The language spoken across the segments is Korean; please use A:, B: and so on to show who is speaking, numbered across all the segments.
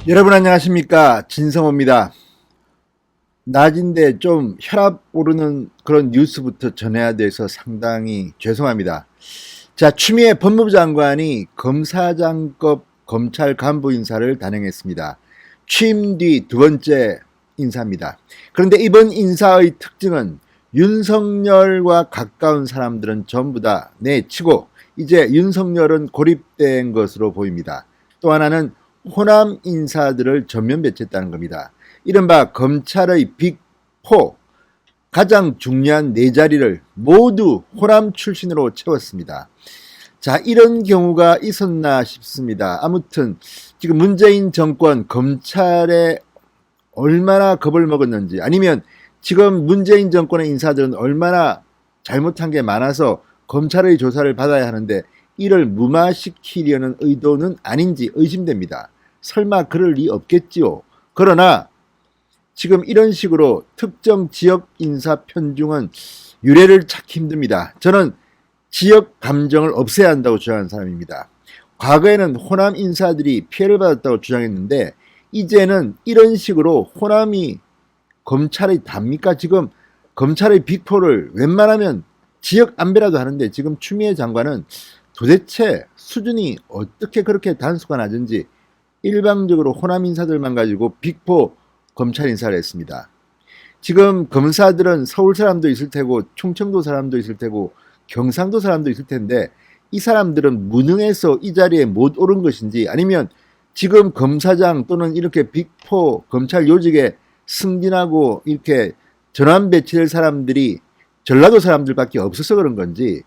A: 여러분 안녕하십니까, 진성호입니다. 낮인데 좀 혈압 오르는 그런 뉴스부터 전해야 돼서 상당히 죄송합니다. 자, 추미애 법무부 장관이 검사장급 검찰 간부 인사를 단행했습니다. 취임 뒤 두 번째 인사입니다. 그런데 이번 인사의 특징은 윤석열과 가까운 사람들은 전부 다 내치고 이제 윤석열은 고립된 것으로 보입니다. 또 하나는 호남 인사들을 전면 배치했다는 겁니다. 이른바 검찰의 빅4, 가장 중요한 네 자리를 모두 호남 출신으로 채웠습니다. 자, 이런 경우가 있었나 싶습니다. 아무튼 지금 문재인 정권 검찰에 얼마나 겁을 먹었는지, 아니면 지금 문재인 정권의 인사들은 얼마나 잘못한 게 많아서 검찰의 조사를 받아야 하는데 이를 무마시키려는 의도는 아닌지 의심됩니다. 설마 그럴 리 없겠지요. 그러나 지금 이런 식으로 특정 지역 인사 편중은 유례를 찾기 힘듭니다. 저는 지역 감정을 없애야 한다고 주장하는 사람입니다. 과거에는 호남 인사들이 피해를 받았다고 주장했는데 이제는 이런 식으로 호남이 검찰의 답니까? 지금 검찰의 빅4를 웬만하면 지역 안배라도 하는데 지금 추미애 장관은 도대체 수준이 어떻게 그렇게 단수가 낮은지 일방적으로 호남 인사들만 가지고 빅4 검찰 인사를 했습니다. 지금 검사들은 서울 사람도 있을 테고 충청도 사람도 있을 테고 경상도 사람도 있을 텐데 이 사람들은 무능해서 이 자리에 못 오른 것인지, 아니면 지금 검사장 또는 이렇게 빅4 검찰 요직에 승진하고 이렇게 전환 배치될 사람들이 전라도 사람들밖에 없어서 그런 건지,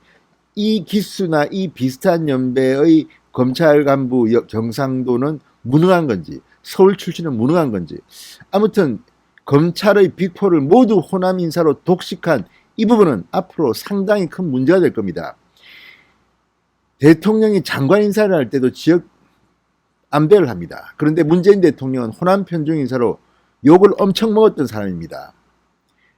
A: 이 기수나 이 비슷한 연배의 검찰 간부 경상도는 무능한 건지, 서울 출신은 무능한 건지, 아무튼 검찰의 빅4를 모두 호남 인사로 독식한 이 부분은 앞으로 상당히 큰 문제가 될 겁니다. 대통령이 장관 인사를 할 때도 지역 안배를 합니다. 그런데 문재인 대통령은 호남 편중 인사로 욕을 엄청 먹었던 사람입니다.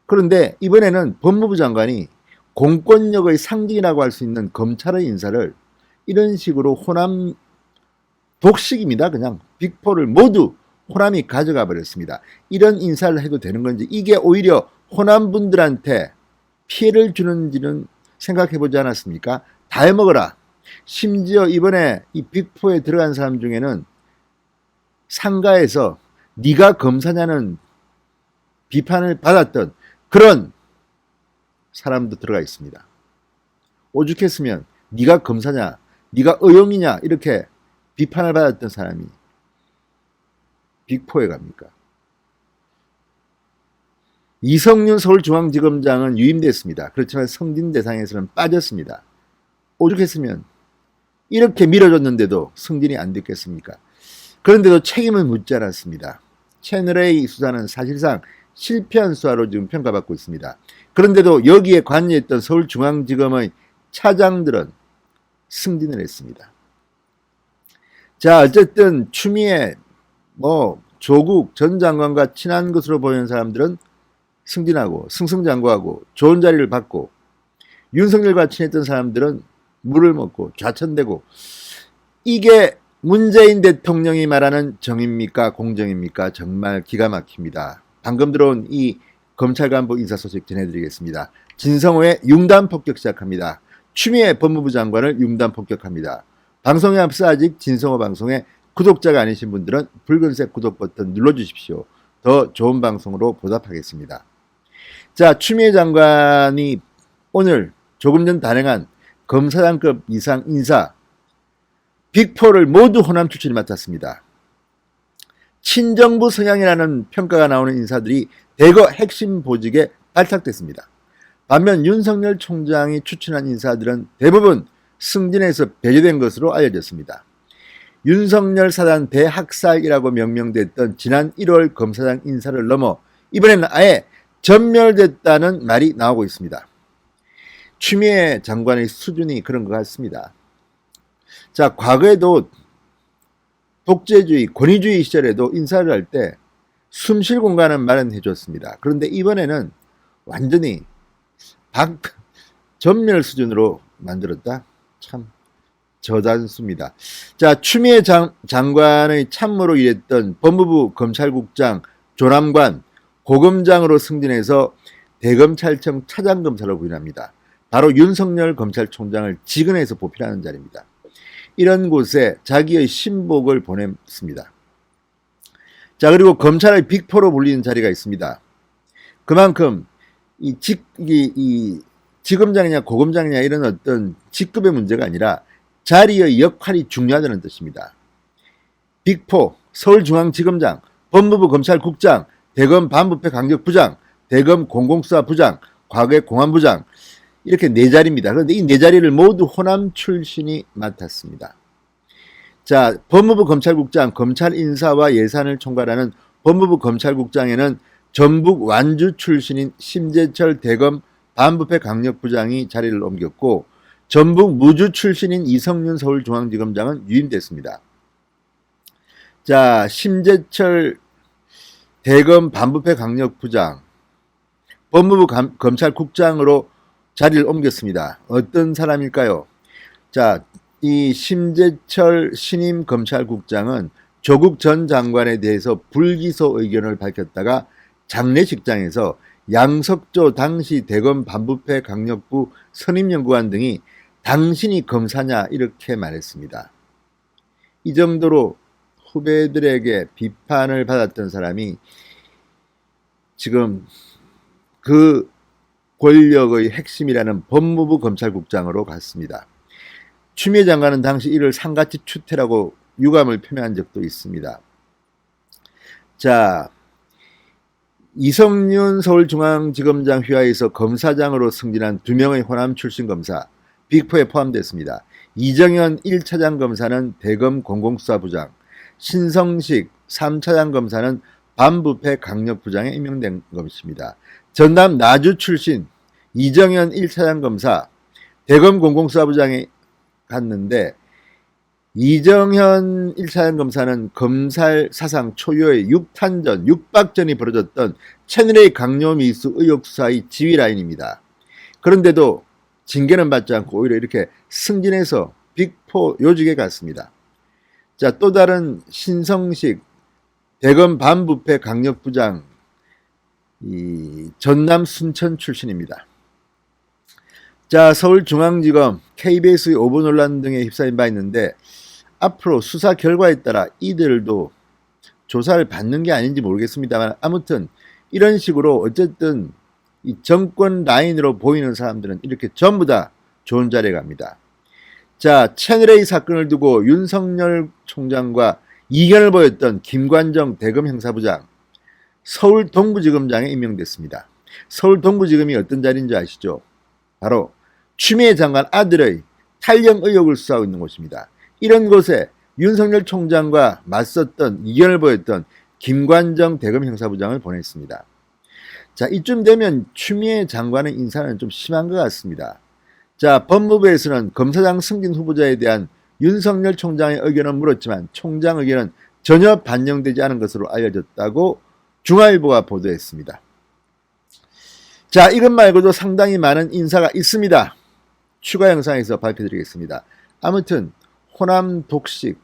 A: 그런데 이번에는 법무부 장관이 공권력의 상징이라고 할 수 있는 검찰의 인사를 이런 식으로 호남 독식입니다. 그냥 빅4를 모두 호남이 가져가 버렸습니다. 이런 인사를 해도 되는 건지, 이게 오히려 호남 분들한테 피해를 주는지는 생각해 보지 않았습니까? 다 해먹어라. 심지어 이번에 이 빅4에 들어간 사람 중에는 상가에서 네가 검사냐는 비판을 받았던 그런 사람도 들어가 있습니다. 오죽했으면 네가 검사냐, 네가 의용이냐 이렇게 비판을 받았던 사람이 빅4에 갑니까? 이성윤 서울중앙지검장은 유임됐습니다. 그렇지만 승진 대상에서는 빠졌습니다. 오죽했으면 이렇게 밀어줬는데도 승진이 안 됐겠습니까? 그런데도 책임을 묻지 않았습니다. 채널A 수사는 사실상 실패한 수사로 지금 평가받고 있습니다. 그런데도 여기에 관여했던 서울중앙지검의 차장들은 승진을 했습니다. 자, 어쨌든 추미애 조국 전 장관과 친한 것으로 보이는 사람들은 승진하고 승승장구하고 좋은 자리를 받고, 윤석열과 친했던 사람들은 물을 먹고 좌천되고, 이게 문재인 대통령이 말하는 정의입니까? 공정입니까? 정말 기가 막힙니다. 방금 들어온 이 검찰 간부 인사 소식 전해드리겠습니다. 진성호의 융단 폭격 시작합니다. 추미애 법무부 장관을 융단 폭격합니다. 방송에 앞서 아직 진성호 방송에 구독자가 아니신 분들은 붉은색 구독 버튼 눌러주십시오. 더 좋은 방송으로 보답하겠습니다. 자, 추미애 장관이 오늘 조금 전 단행한 검사장급 이상 인사 빅4를 모두 호남 출신이 맡았습니다. 친정부 성향이라는 평가가 나오는 인사들이 대거 핵심 보직에 발탁됐습니다. 반면 윤석열 총장이 추천한 인사들은 대부분 승진해서 배제된 것으로 알려졌습니다. 윤석열 사단 대학살이라고 명명됐던 지난 1월 검사장 인사를 넘어 이번에는 아예 전멸됐다는 말이 나오고 있습니다. 추미애 장관의 수준이 그런 것 같습니다. 자, 과거에도 독재주의, 권위주의 시절에도 인사를 할 때 숨쉴 공간은 마련해 줬습니다. 그런데 이번에는 완전히 전멸 수준으로 만들었다. 참 저단수입니다. 자, 추미애 장관의 참모로 일했던 법무부 검찰국장 조남관 고검장으로 승진해서 대검찰청 차장검사로 부임합니다. 바로 윤석열 검찰총장을 직은해서 보필하는 자리입니다. 이런 곳에 자기의 신복을 보냈습니다. 자, 그리고 검찰의 빅4로 불리는 자리가 있습니다. 그만큼 이 지검장이냐 고검장이냐 이런 어떤 직급의 문제가 아니라 자리의 역할이 중요하다는 뜻입니다. 빅4, 서울중앙지검장, 법무부 검찰국장, 대검 반부패 강력부장, 대검 공공수사부장, 과거의 공안부장, 이렇게 4자리입니다. 그런데 이 4자리를 모두 호남 출신이 맡았습니다. 자, 법무부 검찰국장, 검찰 인사와 예산을 총괄하는 법무부 검찰국장에는 전북 완주 출신인 심재철 대검 반부패 강력부장이 자리를 옮겼고, 전북 무주 출신인 이성윤 서울중앙지검장은 유임됐습니다. 자, 심재철 대검 반부패 강력부장, 법무부 검찰국장으로 자리를 옮겼습니다. 어떤 사람일까요? 자, 이 심재철 신임 검찰국장은 조국 전 장관에 대해서 불기소 의견을 밝혔다가 장례식장에서 양석조 당시 대검 반부패 강력부 선임연구관 등이 당신이 검사냐 이렇게 말했습니다. 이 정도로 후배들에게 비판을 받았던 사람이 지금 그 권력의 핵심이라는 법무부 검찰국장으로 갔습니다. 추미애 장관은 당시 이를 상가치 추태라고 유감을 표명한 적도 있습니다. 자, 이성윤 서울중앙지검장 휘하에서 검사장으로 승진한 2명의 호남 출신 검사 빅4에 포함됐습니다. 이정현 1차장 검사는 대검 공공수사부장, 신성식 3차장 검사는 반부패 강력부장에 임명된 것입니다. 전남 나주 출신 이정현 1차장 검사 대검 공공수사부장에 갔는데, 이정현 1차장 검사는 검찰 사상 초유의 6박전이 벌어졌던 채널A 강요미수 의혹 수사의 지휘라인입니다. 그런데도 징계는 받지 않고 오히려 이렇게 승진해서 빅4 요직에 갔습니다. 자, 또 다른 신성식 대검 반부패 강력부장, 이 전남 순천 출신입니다. 자, 서울중앙지검 KBS의 오보 논란 등에 휩싸인 바 있는데, 앞으로 수사 결과에 따라 이들도 조사를 받는 게 아닌지 모르겠습니다만, 아무튼 이런 식으로 어쨌든 이 정권 라인으로 보이는 사람들은 이렇게 전부 다 좋은 자리에 갑니다. 자, 채널A 사건을 두고 윤석열 총장과 이견을 보였던 김관정 대검 형사부장 서울 동부지검장에 임명됐습니다. 서울 동부지검이 어떤 자리인지 아시죠? 바로 추미애 장관 아들의 탈영 의혹을 수사하고 있는 곳입니다. 이런 곳에 윤석열 총장과 맞섰던 이견을 보였던 김관정 대검 형사부장을 보냈습니다. 자, 이쯤 되면 추미애 장관의 인사는 좀 심한 것 같습니다. 자, 법무부에서는 검사장 승진 후보자에 대한 윤석열 총장의 의견은 물었지만 총장 의견은 전혀 반영되지 않은 것으로 알려졌다고 중앙일보가 보도했습니다. 자, 이것 말고도 상당히 많은 인사가 있습니다. 추가 영상에서 발표드리겠습니다. 아무튼 호남 독식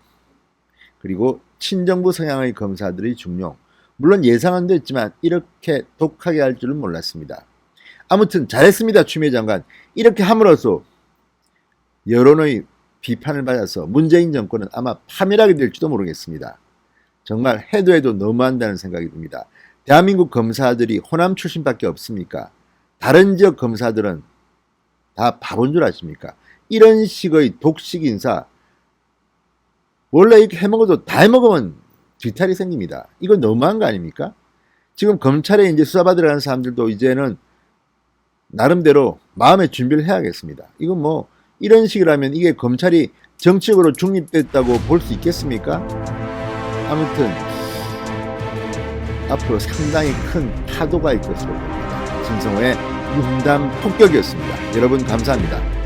A: 그리고 친정부 성향의 검사들의 중용, 물론 예상은 됐지만 이렇게 독하게 할 줄은 몰랐습니다. 아무튼 잘했습니다. 추미애 장관. 이렇게 함으로써 여론의 비판을 받아서 문재인 정권은 아마 파멸하게 될지도 모르겠습니다. 정말 해도 너무한다는 생각이 듭니다. 대한민국 검사들이 호남 출신밖에 없습니까? 다른 지역 검사들은 다 바본 줄 아십니까? 이런 식의 독식 인사, 원래 이렇게 해먹어도 다 해먹으면 뒤탈이 생깁니다. 이거 너무한 거 아닙니까? 지금 검찰에 이제 수사받으러 가는 사람들도 이제는 나름대로 마음의 준비를 해야겠습니다. 이건 뭐 이런 식이라면 이게 검찰이 정치적으로 중립됐다고 볼 수 있겠습니까? 아무튼 앞으로 상당히 큰 파도가 있을 것으로 봅니다. 진성호의 융단 폭격이었습니다. 여러분 감사합니다.